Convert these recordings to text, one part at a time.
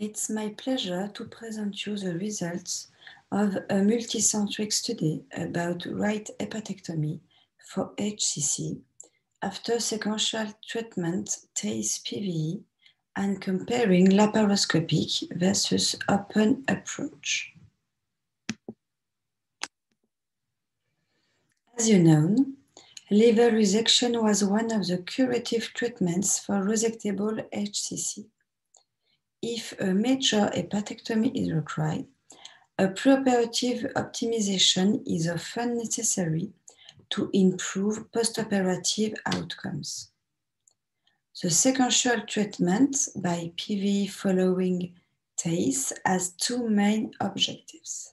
It's my pleasure to present you the results of a multicentric study about right hepatectomy for HCC after sequential treatment TACE-PVE and comparing laparoscopic versus open approach. As you know, liver resection was one of the curative treatments for resectable HCC. If a major hepatectomy is required, a preoperative optimization is often necessary to improve postoperative outcomes. The sequential treatment by PVE following TACE has two main objectives.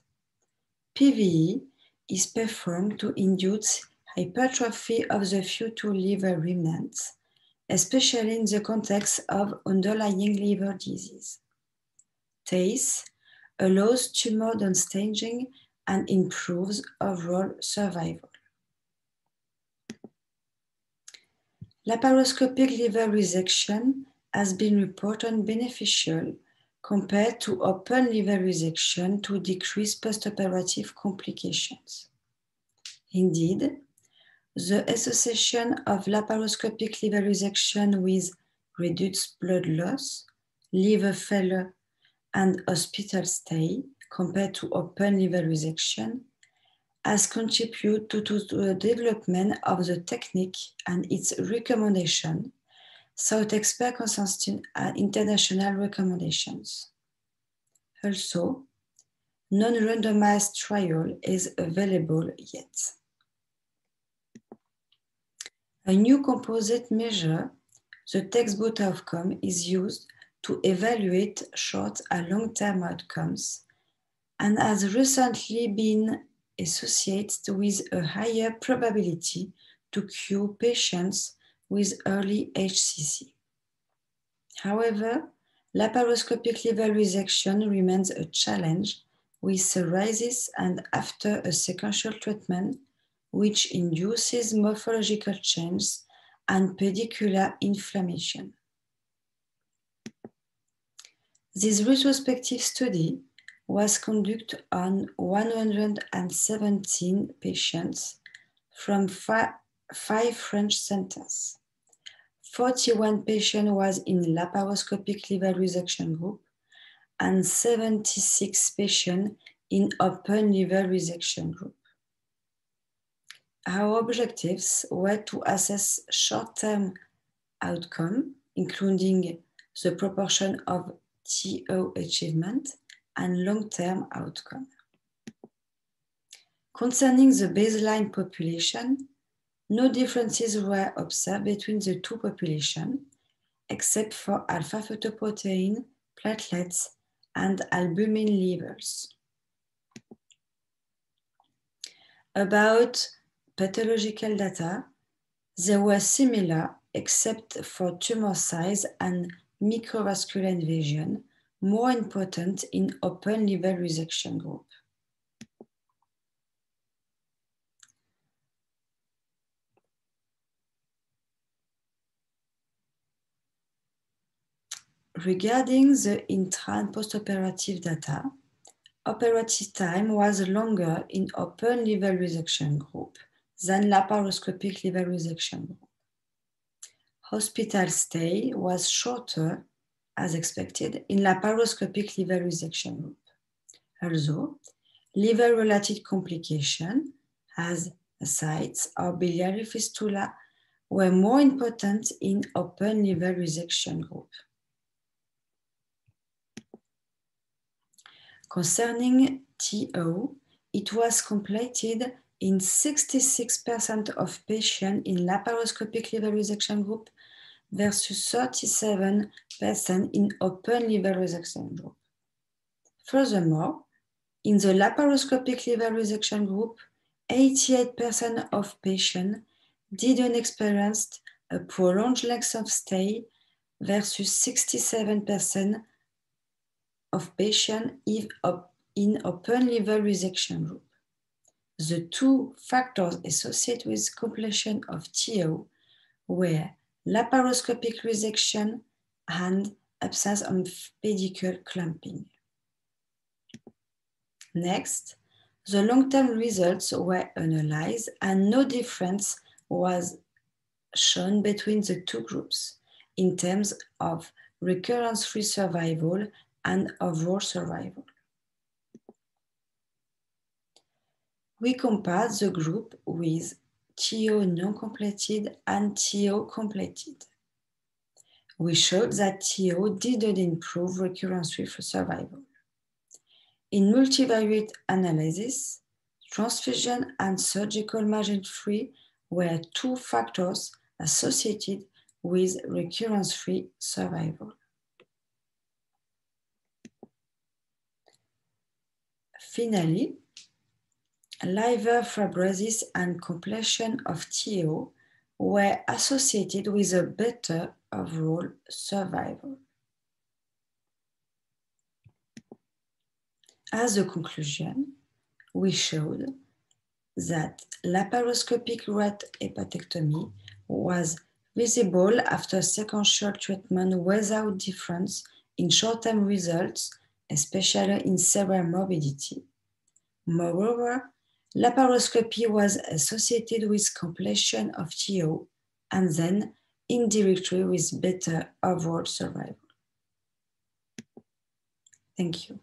PVE is performed to induce hypertrophy of the fetal liver remnants, especially in the context of underlying liver disease. TACE allows tumor downstaging and improves overall survival. Laparoscopic liver resection has been reported beneficial compared to open liver resection to decrease postoperative complications. Indeed, the association of laparoscopic liver resection with reduced blood loss, liver failure, and hospital stay compared to open liver resection has contributed to the development of the technique and its recommendation, sought expert consensus and international recommendations. Also, non-randomized trial is available yet. A new composite measure, the textbook outcome, is used to evaluate short and long-term outcomes and has recently been associated with a higher probability to cure patients with early HCC. However, laparoscopic liver resection remains a challenge with cirrhosis and after a sequential treatment, which induces morphological change and pedicular inflammation. This retrospective study was conducted on 117 patients from five French centers. 41 patients was in laparoscopic liver resection group and 76 patients in open liver resection group. Our objectives were to assess short-term outcome, including the proportion of TO achievement and long-term outcome. Concerning the baseline population, no differences were observed between the two populations, except for alpha-fetoprotein, platelets, and albumin levels. About pathological data, they were similar except for tumor size and microvascular invasion, more important in open liver resection group. Regarding the intra and postoperative data, operative time was longer in open liver resection group than laparoscopic liver resection group. Hospital stay was shorter, as expected, in laparoscopic liver resection group. Also, liver-related complications, as ascites or biliary fistula, were more important in open liver resection group. Concerning TO, it was completed in 66% of patients in laparoscopic liver resection group versus 37% in open liver resection group. Furthermore, in the laparoscopic liver resection group, 88% of patients didn't experience a prolonged length of stay versus 67% of patients in open liver resection group. The two factors associated with completion of TO were laparoscopic resection and absence of pedicle clumping. Next, the long-term results were analyzed and no difference was shown between the two groups in terms of recurrence-free survival and overall survival. We compared the group with TO non-completed and TO completed. We showed that TO didn't improve recurrence-free survival. In multivariate analysis, transfusion and surgical margin-free were two factors associated with recurrence-free survival. Finally, liver fibrosis and completion of TO were associated with a better overall survival. As a conclusion, we showed that laparoscopic right hepatectomy was visible after sequential treatment without difference in short-term results, especially in severe morbidity. Moreover, laparoscopy was associated with completion of TO and then indirectly with better overall survival. Thank you.